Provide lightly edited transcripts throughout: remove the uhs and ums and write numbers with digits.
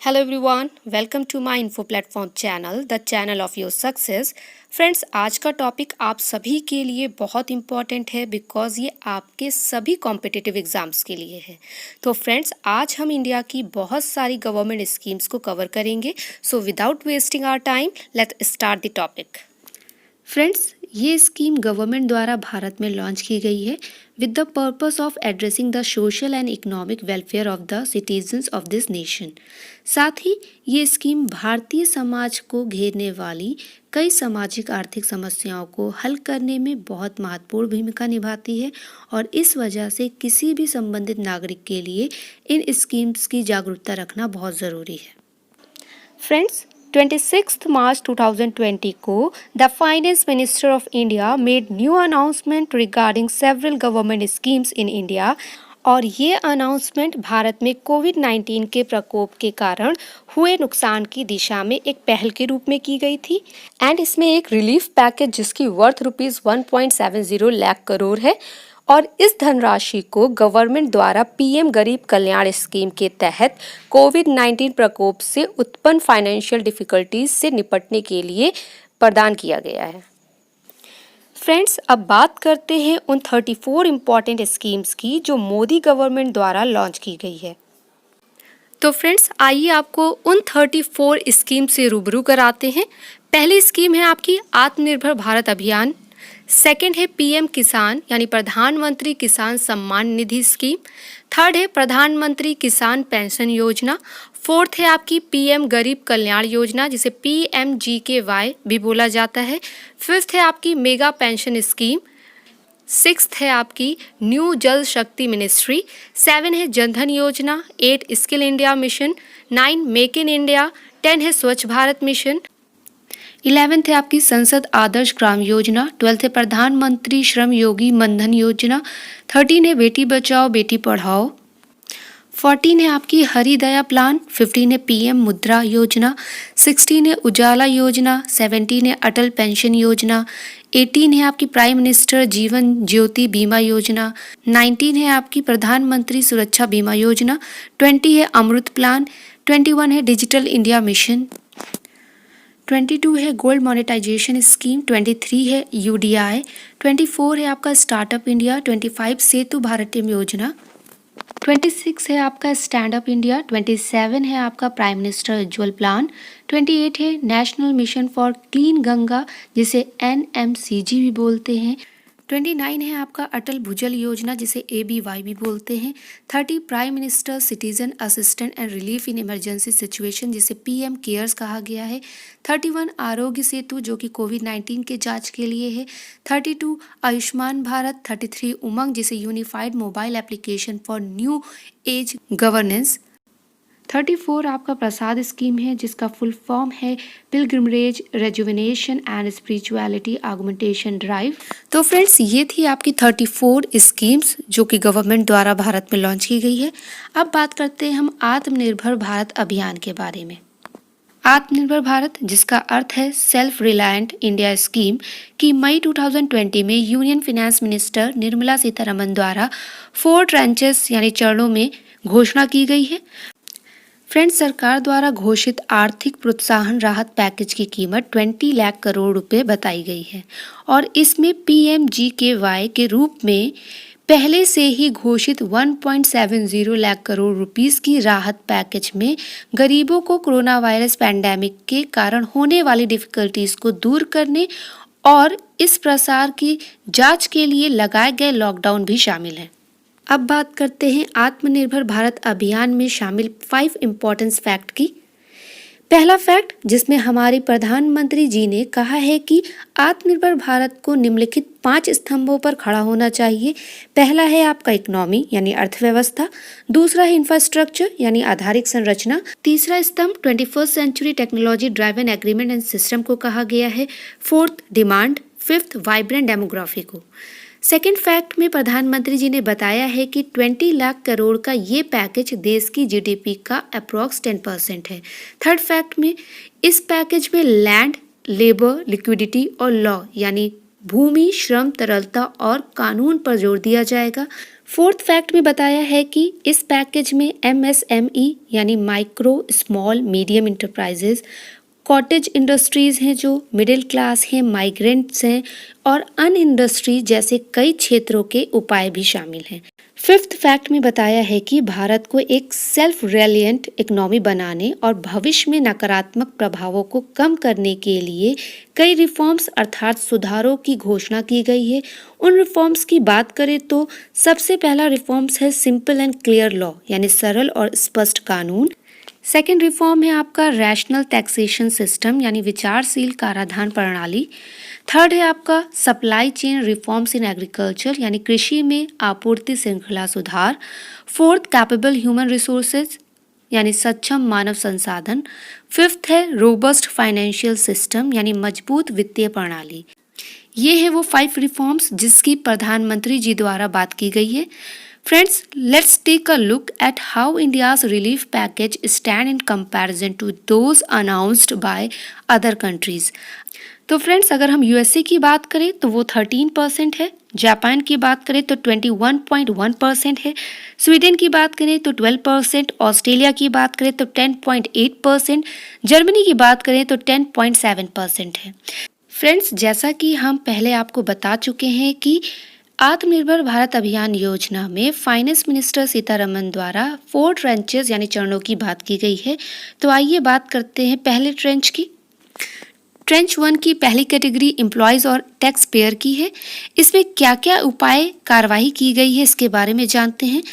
Hello everyone, welcome to my info platform channel, the channel of your success. Friends, आज का topic आप सभी के लिए बहुत इंपॉर्टेंट है बिकॉज ये आपके सभी कॉम्पिटिटिव एग्जाम्स के लिए है। तो फ्रेंड्स, आज हम इंडिया की बहुत सारी गवर्नमेंट स्कीम्स को कवर करेंगे। So without wasting our time, let's start the topic. Friends, ये स्कीम गवर्नमेंट द्वारा भारत में लॉन्च की गई है with the purpose of addressing the social and economic welfare of the citizens of this nation. साथ ही ये स्कीम भारतीय समाज को घेरने वाली कई सामाजिक आर्थिक समस्याओं को हल करने में बहुत महत्वपूर्ण भूमिका निभाती है और इस वजह से किसी भी संबंधित नागरिक के लिए इन स्कीम्स की जागरूकता रखना बहुत ज़रूरी है। फ्रेंड्स, 26 मार्च 2020 को the finance minister of India made new announcement regarding several government schemes in India और ये अनाउंसमेंट भारत में कोविड-19 के प्रकोप के कारण हुए नुकसान की दिशा में एक पहल के रूप में की गई थी एंड इसमें एक रिलीफ पैकेज जिसकी वर्थ ₹1.70 लाख करोड़ है और इस धनराशि को गवर्नमेंट द्वारा पीएम गरीब कल्याण स्कीम के तहत कोविड-19 प्रकोप से उत्पन्न फाइनेंशियल डिफिकल्टीज से निपटने के लिए प्रदान किया गया है। फ्रेंड्स, अब बात करते हैं उन 34 इम्पॉर्टेंट स्कीम्स की जो मोदी गवर्नमेंट द्वारा लॉन्च की गई है। तो फ्रेंड्स, आइए आपको उन 34 स्कीम से रूबरू कराते हैं। पहली स्कीम है आपकी आत्मनिर्भर भारत अभियान। सेकंड है पीएम किसान यानी प्रधानमंत्री किसान सम्मान निधि स्कीम। थर्ड है प्रधानमंत्री किसान पेंशन योजना। फोर्थ है आपकी पीएम गरीब कल्याण योजना जिसे PMGKY भी बोला जाता है। फिफ्थ है आपकी मेगा पेंशन स्कीम। सिक्स्थ है आपकी न्यू जल शक्ति मिनिस्ट्री। 7 है जनधन योजना। 8 skill India mission. 9 make in India. 10 है स्वच्छ भारत मिशन। 11th है आपकी संसद आदर्श ग्राम योजना। 12th है प्रधानमंत्री श्रम योगी मनधन योजना। 13 है बेटी बचाओ बेटी पढ़ाओ। 14 है आपकी हरिदया प्लान। 15 है पीएम मुद्रा योजना। 16 है उजाला योजना। 17 है अटल पेंशन योजना। 18 है आपकी प्राइम मिनिस्टर जीवन ज्योति बीमा योजना। 19 है आपकी प्रधानमंत्री सुरक्षा बीमा योजना। 20 है अमृत प्लान। 21 है डिजिटल इंडिया मिशन। 22 है गोल्ड मोनेटाइजेशन स्कीम। 23 है UDI। 24 है आपका स्टार्टअप इंडिया। 25 सेतु भारतीय योजना। 26 है आपका स्टैंड अप इंडिया। 27 है आपका प्राइम मिनिस्टर उज्ज्वल प्लान। 28 है national mission for clean Ganga जिसे NMCG भी बोलते हैं। 29 है आपका अटल भूजल योजना जिसे ABY भी बोलते हैं। 30 prime minister citizen assistant and relief in emergency situation जिसे PM केयर्स कहा गया है। 31 आरोग्य सेतु जो कि कोविड-19 के जांच के लिए है। 32 आयुष्मान भारत। 33 उमंग जिसे unified mobile application for new age governance. 34 आपका प्रसाद स्कीम है जिसका फुल फॉर्म है pilgrimage rejuvenation and spirituality augmentation drive. तो फ्रेंड्स, ये थी आपकी 34 स्कीम्स जो कि गवर्नमेंट द्वारा भारत में लॉन्च की गई है। अब बात करते हैं हम आत्मनिर्भर भारत अभियान के बारे में। आत्मनिर्भर भारत जिसका अर्थ है सेल्फ रिलायंट इंडिया स्कीम की मई 2020 में union finance minister Nirmala Sitharaman द्वारा 4 ट्रांचेस यानी चरणों में घोषणा की गई है। फ्रेंड्स, सरकार द्वारा घोषित आर्थिक प्रोत्साहन राहत पैकेज की कीमत 20 लाख करोड़ रुपए बताई गई है और इसमें PMGKY के रूप में पहले से ही घोषित 1.70 लाख करोड़ रुपीस की राहत पैकेज में गरीबों को कोरोना वायरस पैंडेमिक के कारण होने वाली डिफिकल्टीज को दूर करने और इस प्रसार की जांच के लिए लगाए गए लॉकडाउन भी शामिल है। अब बात करते हैं आत्मनिर्भर भारत अभियान में शामिल 5 इम्पोर्टेंस फैक्ट की। पहला फैक्ट जिसमें हमारे प्रधानमंत्री जी ने कहा है कि आत्मनिर्भर भारत को निम्नलिखित 5 स्तंभों पर खड़ा होना चाहिए। पहला है आपका इकोनॉमी यानी अर्थव्यवस्था। दूसरा है इंफ्रास्ट्रक्चर यानी आधारिक संरचना। तीसरा स्तंभ 21st century technology driven agreement and system को कहा गया है। Fourth demand. Fifth vibrant demography को। सेकेंड फैक्ट में प्रधानमंत्री जी ने बताया है कि 20 लाख करोड़ का ये पैकेज देश की GDP का अप्रॉक्स 10% है। थर्ड फैक्ट में इस पैकेज में लैंड, लेबर, लिक्विडिटी और लॉ यानी भूमि, श्रम, तरलता और कानून पर जोर दिया जाएगा। फोर्थ फैक्ट में बताया है कि इस पैकेज में एमएसएमई यानी micro small medium enterprises, cottage industries हैं जो मिडिल क्लास हैं, माइग्रेंट्स हैं और अन इंडस्ट्री जैसे कई क्षेत्रों के उपाय भी शामिल हैं। फिफ्थ फैक्ट में बताया है कि भारत को एक सेल्फ रिलिएंट इकोनॉमी बनाने और भविष्य में नकारात्मक प्रभावों को कम करने के लिए कई रिफॉर्म्स अर्थात सुधारों की घोषणा की गई है। उन रिफॉर्म्स की बात करें तो सबसे पहला रिफॉर्म्स है सिंपल एंड क्लियर लॉ यानी सरल और स्पष्ट कानून। सेकेंड रिफॉर्म है आपका रैशनल टैक्सेशन सिस्टम यानी विचारशील कराधान प्रणाली। थर्ड है आपका supply chain reforms in agriculture यानी कृषि में आपूर्ति श्रृंखला सुधार। फोर्थ कैपेबल ह्यूमन रिसोर्सेज यानी सक्षम मानव संसाधन। फिफ्थ है रोबस्ट फाइनेंशियल सिस्टम यानी मजबूत वित्तीय प्रणाली। ये है वो 5 रिफॉर्म्स जिसकी प्रधानमंत्री जी द्वारा बात की गई है। Friends, let's take a look at how India's relief package stand in comparison to those announced by other countries. तो फ्रेंड्स अगर हम यूएसए की बात करें तो वो 13% है, जापान की बात करें तो 21.1% है, स्वीडन की बात करें तो 12%, ऑस्ट्रेलिया की बात करें तो 10.8%, जर्मनी की बात करें तो 10.7% है। फ्रेंड्स जैसा कि हम पहले आपको बता चुके हैं कि आत्मनिर्भर भारत अभियान योजना में फाइनेंस मिनिस्टर सीतारमन द्वारा 4 ट्रेंचेस यानी चरणों की बात की गई है। तो आइए बात करते हैं पहले ट्रेंच की। ट्रेंच 1 की पहली कैटेगरी एम्प्लॉयज और टैक्स पेयर की है। इसमें क्या क्या उपाय कार्यवाही की गई है इसके बारे में जानते हैं।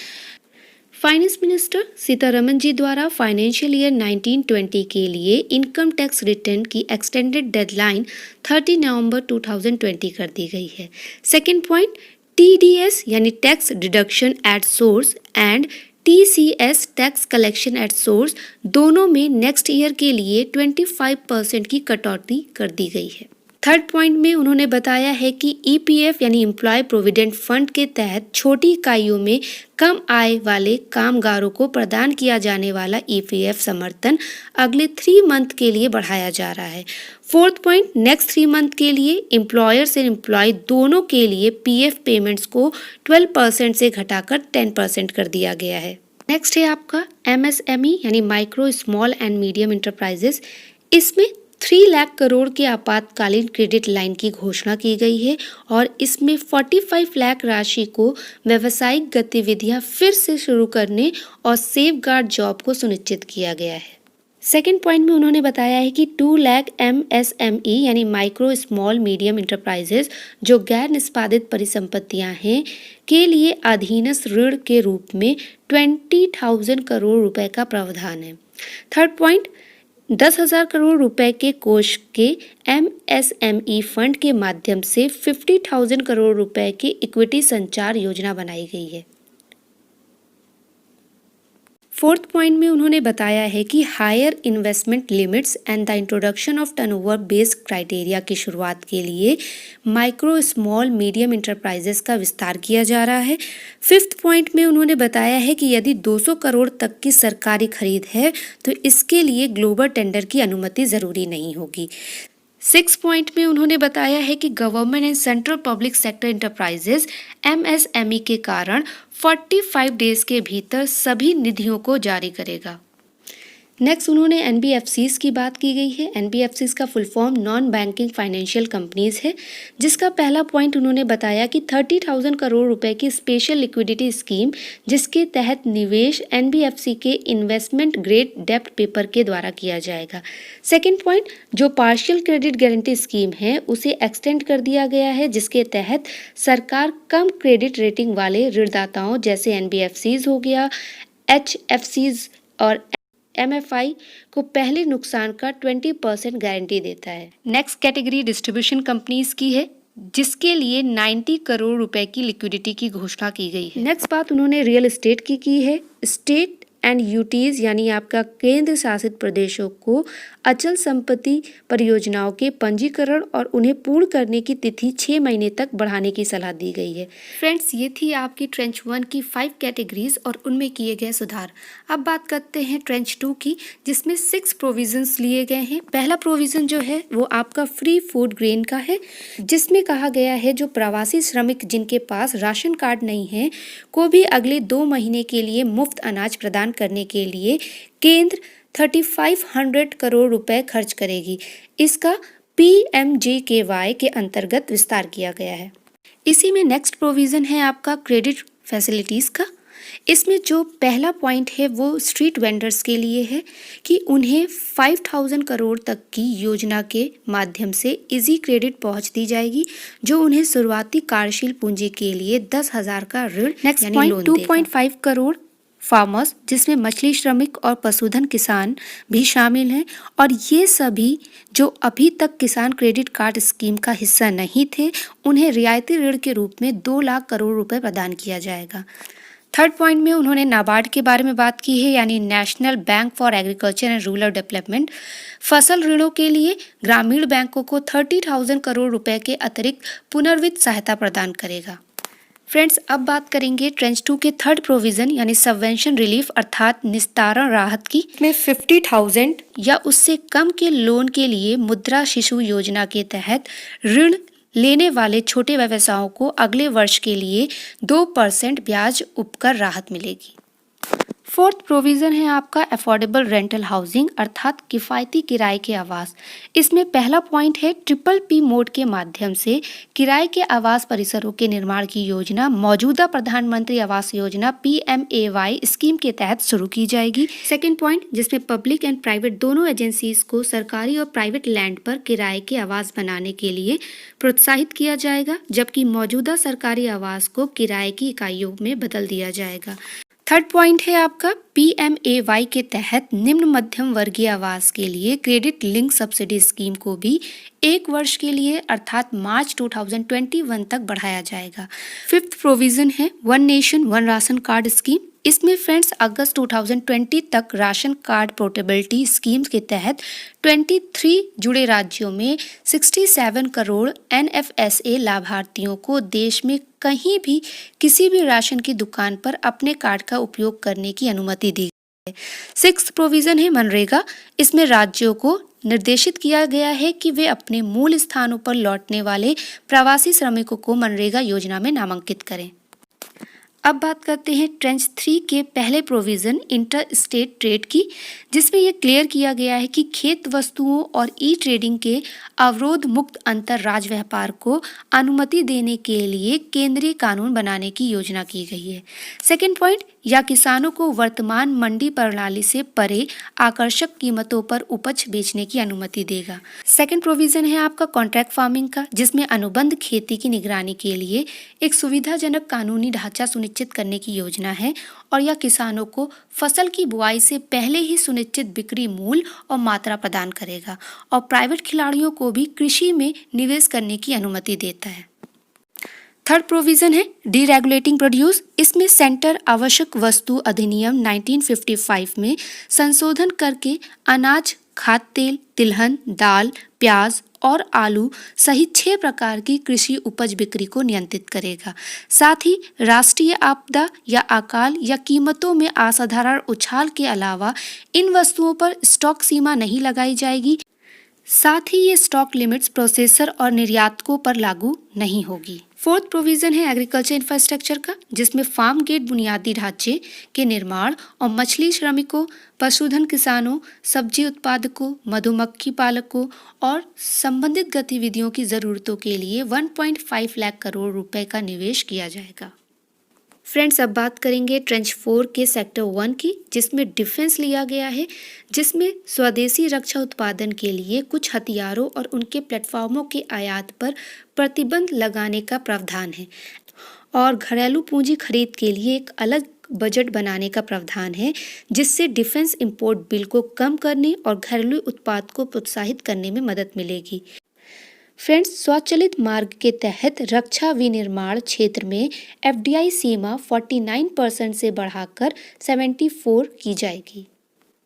फाइनेंस मिनिस्टर सीतारमन जी द्वारा फाइनेंशियल ईयर 1920 के लिए इनकम टैक्स रिटर्न की एक्सटेंडेड डेडलाइन 30 नवंबर 2020 कर दी गई है। सेकेंड पॉइंट, टीडीएस यानी tax deduction at source and TCS tax collection at source दोनों में नेक्स्ट ईयर के लिए 25% की कटौती कर दी गई है। थर्ड पॉइंट में उन्होंने बताया है कि ईपीएफ यानी एम्प्लॉय प्रोविडेंट फंड के तहत छोटी इकाइयों में कम आय वाले कामगारों को प्रदान किया जाने वाला ईपीएफ समर्थन अगले 3 मंथ के लिए बढ़ाया जा रहा है। फोर्थ पॉइंट, नेक्स्ट 3 मंथ के लिए एम्प्लॉयर्स एंड एम्प्लॉय दोनों के लिए पीएफ पेमेंट्स को 12% से घटाकर 10% कर दिया गया है। नेक्स्ट है आपका एमएसएमई यानी micro small and medium enterprises. इसमें 3 लाख करोड़ के आपातकालीन क्रेडिट लाइन की घोषणा की गई है और इसमें 45 लाख राशि को व्यावसायिक गतिविधियां फिर से शुरू करने और सेफगार्ड जॉब को सुनिश्चित किया गया है। सेकेंड पॉइंट में उन्होंने बताया है कि 2 लाख एमएसएमई यानी माइक्रो स्मॉल मीडियम इंटरप्राइजेस जो गैर निष्पादित परिसंपत्तियां हैं के लिए अधीनस्थ ऋण के रूप में 20,000 करोड़ रुपए का प्रावधान है। थर्ड पॉइंट, 10,000 करोड़ रुपए के कोष के एमएसएमई फंड के माध्यम से 50,000 करोड़ रुपए की इक्विटी संचार योजना बनाई गई है। फोर्थ पॉइंट में उन्होंने बताया है कि higher investment limits and the introduction of turnover based criteria की शुरुआत के लिए माइक्रो स्मॉल मीडियम इंटरप्राइजेस का विस्तार किया जा रहा है। फिफ्थ पॉइंट में उन्होंने बताया है कि यदि 200 करोड़ तक की सरकारी खरीद है तो इसके लिए ग्लोबल टेंडर की अनुमति जरूरी नहीं होगी। 6 पॉइंट में उन्होंने बताया है कि government and central public sector enterprises MSME के कारण 45 डेज के भीतर सभी निधियों को जारी करेगा। नेक्स्ट उन्होंने एनबीएफसीज की बात की गई है। एनबीएफसीज का full form non banking financial companies है, जिसका पहला पॉइंट उन्होंने बताया कि 30,000 करोड़ रुपए की स्पेशल लिक्विडिटी स्कीम जिसके तहत निवेश एनबीएफसी के इन्वेस्टमेंट ग्रेड डेब्ट पेपर के द्वारा किया जाएगा। सेकेंड पॉइंट, जो पार्शियल क्रेडिट गारंटी स्कीम है उसे एक्सटेंड कर दिया गया है, जिसके तहत सरकार कम क्रेडिट रेटिंग वाले ऋणदाताओं जैसे एनबीएफसीज हो गया, एचएफसीज और एमएफआई को पहले नुकसान का 20% गारंटी देता है। नेक्स्ट कैटेगरी डिस्ट्रीब्यूशन कंपनीज की है, जिसके लिए 90 करोड़ रुपए की लिक्विडिटी की घोषणा की गई है। नेक्स्ट बात उन्होंने रियल एस्टेट की है। स्टेट एंड यूटीज यानी आपका केंद्र शासित प्रदेशों को अचल संपत्ति परियोजनाओं के पंजीकरण और उन्हें पूर्ण करने की तिथि 6 महीने तक बढ़ाने की सलाह दी गई है। फ्रेंड्स, ये थी आपकी ट्रेंच 1 की 5 कैटेगरीज और उनमें किए गए सुधार। अब बात करते हैं ट्रेंच 2 की, जिसमें 6 प्रोविजंस लिए गए हैं। पहला प्रोविजन जो है वो आपका फ्री फूड ग्रेन का है, जिसमें कहा गया है जो प्रवासी श्रमिक जिनके पास राशन कार्ड नहीं है को भी अगले 2 महीने के लिए मुफ्त अनाज प्रदान करने के लिए केंद्र 3500 करोड़ रुपए खर्च करेगी। इसका PMJKY के अंतर्गत विस्तार किया गया है। इसी में नेक्स्ट प्रोविजन है आपका क्रेडिट फैसिलिटीज़ का। इसमें जो पहला पॉइंट है वो स्ट्रीट वेंडर्स के लिए है कि उन्हें 5000 करोड़ तक की योजना के माध्यम से इजी क्रेडिट पहुंच दी जाएगी, जो उन्हें शुरुआती कार्यशील पूंजी के लिए 10,000 का ऋण नेक्स्ट पॉइंट 2.5 करोड़ फार्मर्स, जिसमें मछली श्रमिक और पशुधन किसान भी शामिल हैं, और ये सभी जो अभी तक किसान क्रेडिट कार्ड स्कीम का हिस्सा नहीं थे उन्हें रियायती ऋण के रूप में 2 लाख करोड़ रुपए प्रदान किया जाएगा। थर्ड पॉइंट में उन्होंने नाबार्ड के बारे में बात की है, यानी national bank for agriculture and rural development. फसल ऋणों के लिए ग्रामीण बैंकों को 30,000 करोड़ रुपए के अतिरिक्त पुनर्वित्त सहायता प्रदान करेगा। फ्रेंड्स, अब बात करेंगे ट्रेंच 2 के थर्ड प्रोविजन यानी सबवेंशन रिलीफ अर्थात निस्तारण राहत की। में 50,000 या उससे कम के लोन के लिए मुद्रा शिशु योजना के तहत ऋण लेने वाले छोटे व्यवसायों को अगले वर्ष के लिए 2% ब्याज उपकर राहत मिलेगी। फोर्थ प्रोविजन है आपका अफोर्डेबल रेंटल हाउसिंग अर्थात किफ़ायती किराए के आवास। इसमें पहला पॉइंट है PPP मोड के माध्यम से किराए के आवास परिसरों के निर्माण की योजना मौजूदा प्रधानमंत्री आवास योजना PMAY स्कीम के तहत शुरू की जाएगी। सेकेंड पॉइंट, जिसमें पब्लिक एंड प्राइवेट दोनों एजेंसीज को सरकारी और प्राइवेट लैंड पर किराए के आवास बनाने के लिए प्रोत्साहित किया जाएगा, जबकि मौजूदा सरकारी आवास को किराए की इकाइयों में बदल दिया जाएगा। थर्ड पॉइंट है आपका PMAY के तहत निम्न मध्यम वर्गीय आवास के लिए क्रेडिट लिंक सब्सिडी स्कीम को भी 1 वर्ष के लिए अर्थात मार्च 2021 तक बढ़ाया जाएगा। फिफ्थ प्रोविजन है one nation one ration card scheme. इसमें फ्रेंड्स अगस्त 2020 तक राशन कार्ड पोर्टेबिलिटी स्कीम के तहत 23 जुड़े राज्यों में 67 करोड़ NFSA लाभार्थियों को देश में कहीं भी किसी भी राशन की दुकान पर अपने कार्ड का उपयोग करने की अनुमति दी गई है। सिक्स्थ प्रोविजन है मनरेगा। इसमें राज्यों को निर्देशित किया गया है कि वे अपने मूल स्थानों पर लौटने वाले प्रवासी श्रमिकों को मनरेगा योजना में नामांकित करें। अब बात करते हैं ट्रेंच 3 के पहले प्रोविजन इंटर स्टेट ट्रेड की, जिसमें यह क्लियर किया गया है कि खेत वस्तुओं और ई ट्रेडिंग के अवरोध मुक्त अंतर राज्य व्यापार को अनुमति देने के लिए केंद्रीय कानून बनाने की योजना की गई है। सेकेंड पॉइंट, या किसानों को वर्तमान मंडी प्रणाली से परे आकर्षक कीमतों पर उपज बेचने की अनुमति देगा। सेकेंड प्रोविजन है आपका कॉन्ट्रैक्ट फार्मिंग का, जिसमें अनुबंध खेती की निगरानी के लिए एक सुविधाजनक कानूनी ढांचा सुनिश्चित करने की योजना है, और यह किसानों को फसल की बुआई से पहले ही सुनिश्चित बिक्री मूल्य और मात्रा प्रदान करेगा, और प्राइवेट खिलाड़ियों को भी कृषि में निवेश करने की अनुमति देता है। थर्ड प्रोविजन है डीरेगुलेटिंग प्रोड्यूस। इसमें सेंटर आवश्यक वस्तु अधिनियम 1955 में संशोधन करके अनाज, खाद्य तेल, तिलहन, दाल, प्याज और आलू सहित 6 प्रकार की कृषि उपज बिक्री को नियंत्रित करेगा। साथ ही राष्ट्रीय आपदा या अकाल या कीमतों में असाधारण उछाल के अलावा इन वस्तुओं पर स्टॉक सीमा नहीं लगाई जाएगी। साथ ही ये स्टॉक लिमिट्स प्रोसेसर और निर्यातकों पर लागू नहीं होगी। फोर्थ प्रोविजन है एग्रीकल्चर इंफ्रास्ट्रक्चर का, जिसमें फार्म गेट बुनियादी ढांचे के निर्माण और मछली श्रमिकों, पशुधन किसानों, सब्जी उत्पादकों, मधुमक्खी पालकों और संबंधित गतिविधियों की जरूरतों के लिए 1.5 लाख करोड़ रुपए का निवेश किया जाएगा। फ्रेंड्स, अब बात करेंगे ट्रेंच 4 के सेक्टर 1 की, जिसमें डिफेंस लिया गया है, जिसमें स्वदेशी रक्षा उत्पादन के लिए कुछ हथियारों और उनके प्लेटफॉर्मों के आयात पर प्रतिबंध लगाने का प्रावधान है, और घरेलू पूंजी खरीद के लिए एक अलग बजट बनाने का प्रावधान है, जिससे डिफेंस इंपोर्ट बिल को कम करने और घरेलू उत्पाद को प्रोत्साहित करने में मदद मिलेगी। फ्रेंड्स, स्वचालित मार्ग के तहत रक्षा विनिर्माण क्षेत्र में एफडीआई सीमा 49% से बढ़ाकर 74 की जाएगी।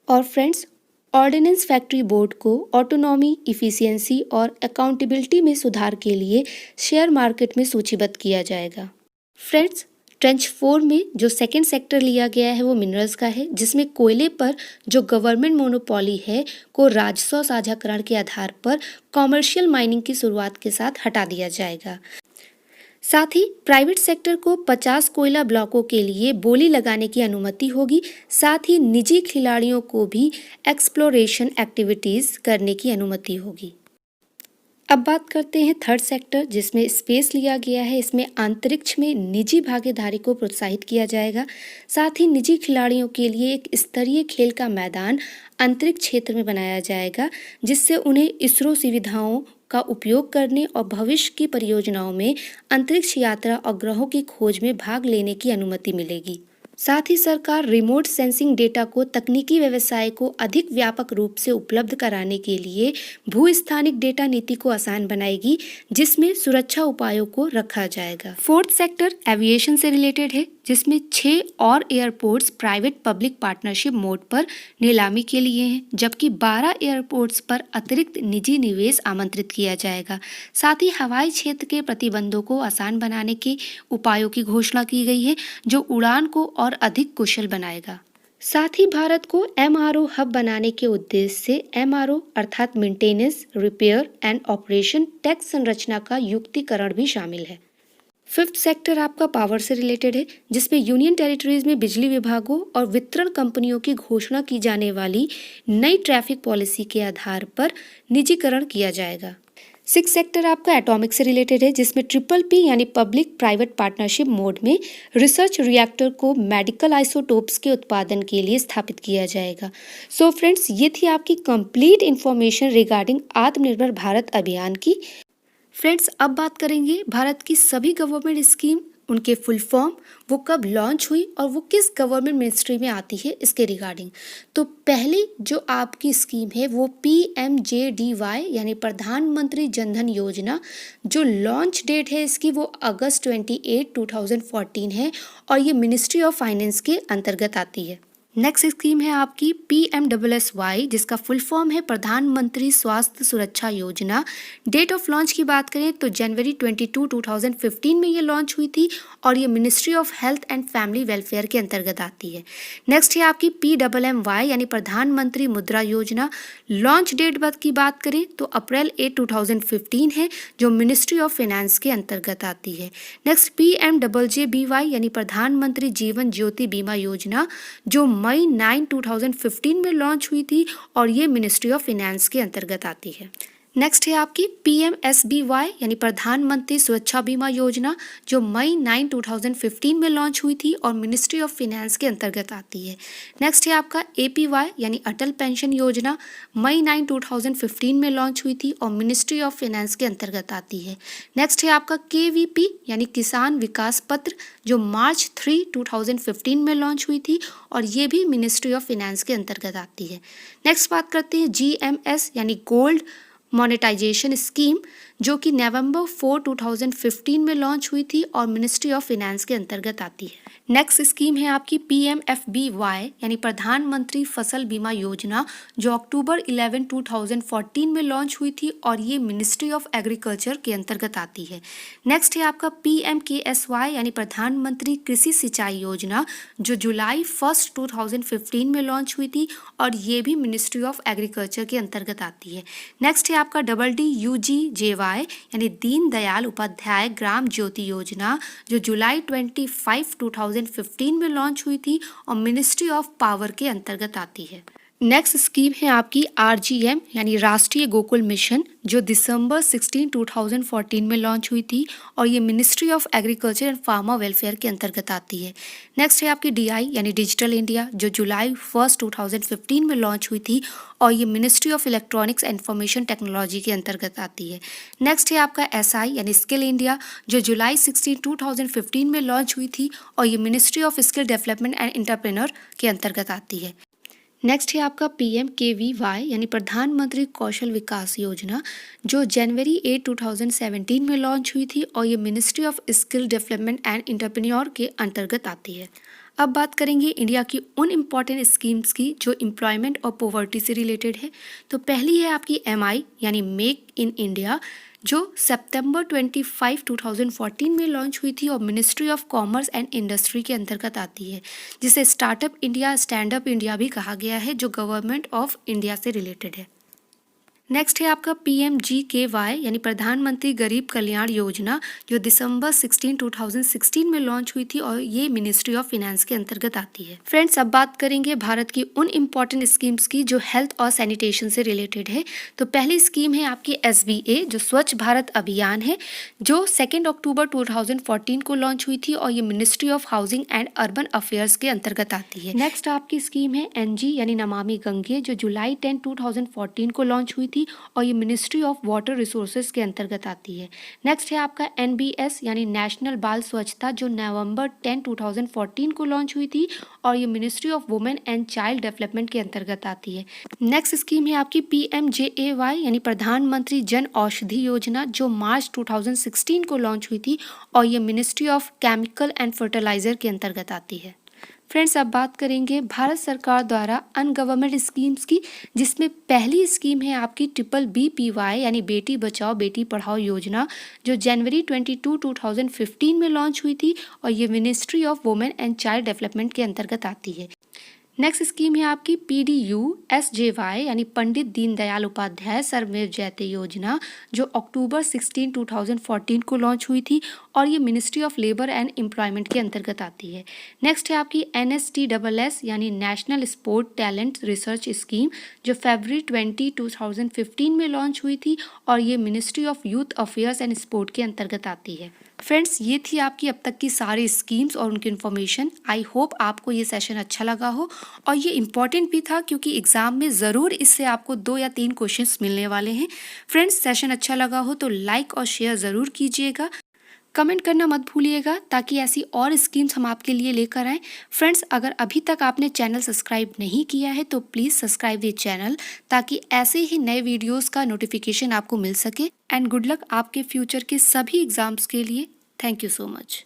और फ्रेंड्स, ऑर्डिनेंस फैक्ट्री बोर्ड को ऑटोनॉमी, इफिशियंसी और अकाउंटेबिलिटी में सुधार के लिए शेयर मार्केट में सूचीबद्ध किया जाएगा। फ्रेंड्स, ट्रेंच 4 में जो सेकंड सेक्टर लिया गया है वो मिनरल्स का है, जिसमें कोयले पर जो गवर्नमेंट मोनोपोली है को राजस्व साझाकरण के आधार पर कॉमर्शियल माइनिंग की शुरुआत के साथ हटा दिया जाएगा। साथ ही प्राइवेट सेक्टर को 50 कोयला ब्लॉकों के लिए बोली लगाने की अनुमति होगी। साथ ही निजी खिलाड़ियों को भी एक्सप्लोरेशन एक्टिविटीज करने की अनुमति होगी। अब बात करते हैं थर्ड सेक्टर, जिसमें स्पेस लिया गया है। इसमें अंतरिक्ष में निजी भागीदारी को प्रोत्साहित किया जाएगा। साथ ही निजी खिलाड़ियों के लिए एक स्तरीय खेल का मैदान अंतरिक्ष क्षेत्र में बनाया जाएगा, जिससे उन्हें इसरो सुविधाओं का उपयोग करने और भविष्य की परियोजनाओं में अंतरिक्ष यात्रा और ग्रहों की खोज में भाग लेने की अनुमति मिलेगी। साथ ही सरकार रिमोट सेंसिंग डेटा को तकनीकी व्यवसाय को अधिक व्यापक रूप से उपलब्ध कराने के लिए भू-स्थानिक डेटा नीति को आसान बनाएगी, जिसमें सुरक्षा उपायों को रखा जाएगा। फोर्थ सेक्टर एविएशन से रिलेटेड है, जिसमें 6 और airports private public partnership mode पर नीलामी के लिए हैं, जबकि 12 एयरपोर्ट्स पर अतिरिक्त निजी निवेश आमंत्रित किया जाएगा। साथ ही हवाई क्षेत्र के प्रतिबंधों को आसान बनाने के उपायों की घोषणा की गई है, जो उड़ान को और अधिक कुशल बनाएगा। साथ ही भारत को एमआरओ हब बनाने के उद्देश्य से एमआरओ अर्थात maintenance, repair and operation tax संरचना का युक्तिकरण भी शामिल है। फिफ्थ सेक्टर आपका पावर से रिलेटेड है, जिसमें यूनियन टेरिटरीज में बिजली विभागों और वितरण कंपनियों की घोषणा की जाने वाली नई ट्रैफिक पॉलिसी के आधार पर निजीकरण किया जाएगा। सिक्स सेक्टर आपका एटॉमिक से रिलेटेड है, जिसमें PPP यानी पब्लिक प्राइवेट पार्टनरशिप मोड में रिसर्च रिएक्टर को मेडिकल आइसोटोप्स के उत्पादन के लिए स्थापित किया जाएगा। सो फ्रेंड्स, ये थी आपकी कंप्लीट इंफॉर्मेशन रिगार्डिंग आत्मनिर्भर भारत अभियान की। फ्रेंड्स, अब बात करेंगे भारत की सभी गवर्नमेंट स्कीम, उनके फुल फॉर्म, वो कब लॉन्च हुई और वो किस गवर्नमेंट मिनिस्ट्री में आती है, इसके रिगार्डिंग। तो पहली जो आपकी स्कीम है वो PMJDY यानी प्रधानमंत्री जनधन योजना, जो लॉन्च डेट है इसकी वो अगस्त 28, 2014 है और ये मिनिस्ट्री ऑफ फाइनेंस के अंतर्गत आती है। नेक्स्ट स्कीम है आपकी PMSSY, जिसका फुल फॉर्म है प्रधानमंत्री स्वास्थ्य सुरक्षा योजना। डेट ऑफ लॉन्च की बात करें तो जनवरी 22, 2015 में ये लॉन्च हुई थी और ये ministry of health and family welfare के अंतर्गत आती है। नेक्स्ट है आपकी PMMY यानी प्रधानमंत्री मुद्रा योजना। लॉन्च डेट की बात करें तो अप्रैल 8, 2015 है, जो मिनिस्ट्री ऑफ फाइनेंस के अंतर्गत आती है। नेक्स्ट PMJJBY यानी प्रधानमंत्री जीवन ज्योति बीमा योजना, जो मई 9, 2015 में लॉन्च हुई थी और ये मिनिस्ट्री ऑफ फाइनेंस के अंतर्गत आती है। नेक्स्ट है आपकी PMSBY यानी प्रधानमंत्री सुरक्षा बीमा योजना, जो मई 9, 2015 में लॉन्च हुई थी और मिनिस्ट्री ऑफ फाइनेंस के अंतर्गत आती है। नेक्स्ट है आपका APY यानी अटल पेंशन योजना, मई 9, 2015 में लॉन्च हुई थी और मिनिस्ट्री ऑफ फाइनेंस के अंतर्गत आती है। नेक्स्ट है आपका KVP यानी किसान विकास पत्र, जो मार्च 3, 2015 में लॉन्च हुई थी और ये भी मिनिस्ट्री ऑफ फाइनेंस के अंतर्गत आती है। नेक्स्ट बात करते हैं GMS यानी गोल्ड मोनेटाइजेशन स्कीम, जो कि नवंबर 4, 2015 में लॉन्च हुई थी और मिनिस्ट्री ऑफ फाइनेंस के अंतर्गत आती है। नेक्स्ट स्कीम है आपकी PMFBY यानी प्रधानमंत्री फसल बीमा योजना, जो अक्टूबर 11, 2014 में लॉन्च हुई थी और ये मिनिस्ट्री ऑफ एग्रीकल्चर के अंतर्गत आती है। नेक्स्ट है आपका PMKSY यानी प्रधानमंत्री कृषि सिंचाई योजना, जो जुलाई 1, 2015 में लॉन्च हुई थी और ये भी मिनिस्ट्री ऑफ एग्रीकल्चर के अंतर्गत आती है। नेक्स्ट है आपका DDUGJY यानी दीन दयाल उपाध्याय ग्राम ज्योति योजना, जो जुलाई 25, 2015 में लॉन्च हुई थी और मिनिस्ट्री ऑफ पावर के अंतर्गत आती है। नेक्स्ट स्कीम है आपकी RGM यानी राष्ट्रीय गोकुल मिशन, जो दिसंबर 16, 2014 में लॉन्च हुई थी और ये ministry of agriculture and farmer welfare के अंतर्गत आती है। नेक्स्ट है आपकी DI यानी डिजिटल इंडिया, जो जुलाई 1, 2015 में लॉन्च हुई थी और ये ministry of electronics and information technology के अंतर्गत आती है। नेक्स्ट है आपका SI यानी स्किल इंडिया, जो जुलाई 16, 2015 में लॉन्च हुई थी और ये ministry of skill development and entrepreneur के अंतर्गत आती है। नेक्स्ट है आपका PMKVY यानी प्रधानमंत्री कौशल विकास योजना, जो जनवरी 8 2017 में लॉन्च हुई थी और ये ministry of skill development and entrepreneur के अंतर्गत आती है। अब बात करेंगे इंडिया की उन इम्पॉर्टेंट स्कीम्स की जो एम्प्लॉयमेंट और पॉवर्टी से रिलेटेड है। तो पहली है आपकी MI यानी मेक इन इंडिया, जो सितंबर 25 2014 में लॉन्च हुई थी और ministry of commerce and industry के अंतर्गत आती है, जिसे startup India, stand up India भी कहा गया है, जो गवर्नमेंट ऑफ इंडिया से रिलेटेड है। नेक्स्ट है आपका PMGKY यानी प्रधानमंत्री गरीब कल्याण योजना, जो दिसंबर 16 2016 में लॉन्च हुई थी और ये मिनिस्ट्री ऑफ फाइनेंस के अंतर्गत आती है। फ्रेंड्स, अब बात करेंगे भारत की उन इम्पॉर्टेंट स्कीम्स की जो हेल्थ और सैनिटेशन से रिलेटेड है। तो पहली स्कीम है आपकी SBA, जो स्वच्छ भारत अभियान है, जो 2 अक्टूबर 2014 को लॉन्च हुई थी और ये ministry of housing and urban affairs के अंतर्गत आती है। नेक्स्ट आपकी स्कीम है NG यानी नमामि गंगे, जो जुलाई 10 2014 को लॉन्च हुई थी और ये मिनिस्ट्री ऑफ वाटर रिसोर्सेज के अंतर्गत आती है। नेक्स्ट है आपका NBS यानी नेशनल बाल स्वच्छता, जो नवंबर 10 2014 को लॉन्च हुई थी और ये ministry of women and child development के अंतर्गत आती है। नेक्स्ट स्कीम है आपकी PMJAY यानी प्रधानमंत्री जन औषधि योजना, जो मार्च 2016 को लॉन्च हुई थी और ये ministry of chemical and fertiliser के अंतर्गत आती है। फ्रेंड्स, अब बात करेंगे भारत सरकार द्वारा अनगवर्नमेंट स्कीम्स की, जिसमें पहली स्कीम है आपकी BBBPY यानी बेटी बचाओ बेटी पढ़ाओ योजना, जो जनवरी 22 2015 में लॉन्च हुई थी और ये ministry of women and child development के अंतर्गत आती है। नेक्स्ट स्कीम है आपकी PDU-SJY यानी पंडित दीनदयाल उपाध्याय सर्वमेव जयते योजना, जो अक्टूबर 16 2014 को लॉन्च हुई थी और ये ministry of labour and employment के अंतर्गत आती है। नेक्स्ट है आपकी NSTSS यानी national sport talent research scheme, जो फरवरी 20 2015 में लॉन्च हुई थी और ये ministry of youth affairs and sport के अंतर्गत आती है। फ्रेंड्स, ये थी आपकी अब तक की सारी स्कीम्स और उनकी इन्फॉर्मेशन। आई होप आपको ये सेशन अच्छा लगा हो और ये इम्पॉर्टेंट भी था, क्योंकि एग्जाम में ज़रूर इससे आपको 2 या 3 क्वेश्चंस मिलने वाले हैं। फ्रेंड्स, सेशन अच्छा लगा हो तो लाइक और शेयर ज़रूर कीजिएगा, कमेंट करना मत भूलिएगा, ताकि ऐसी और स्कीम्स हम आपके लिए लेकर आएँ। फ्रेंड्स, अगर अभी तक आपने चैनल सब्सक्राइब नहीं किया है तो प्लीज़ सब्सक्राइब द चैनल, ताकि ऐसे ही नए वीडियोस का नोटिफिकेशन आपको मिल सके। एंड गुड लक आपके फ्यूचर के सभी एग्जाम्स के लिए। Thank you so much.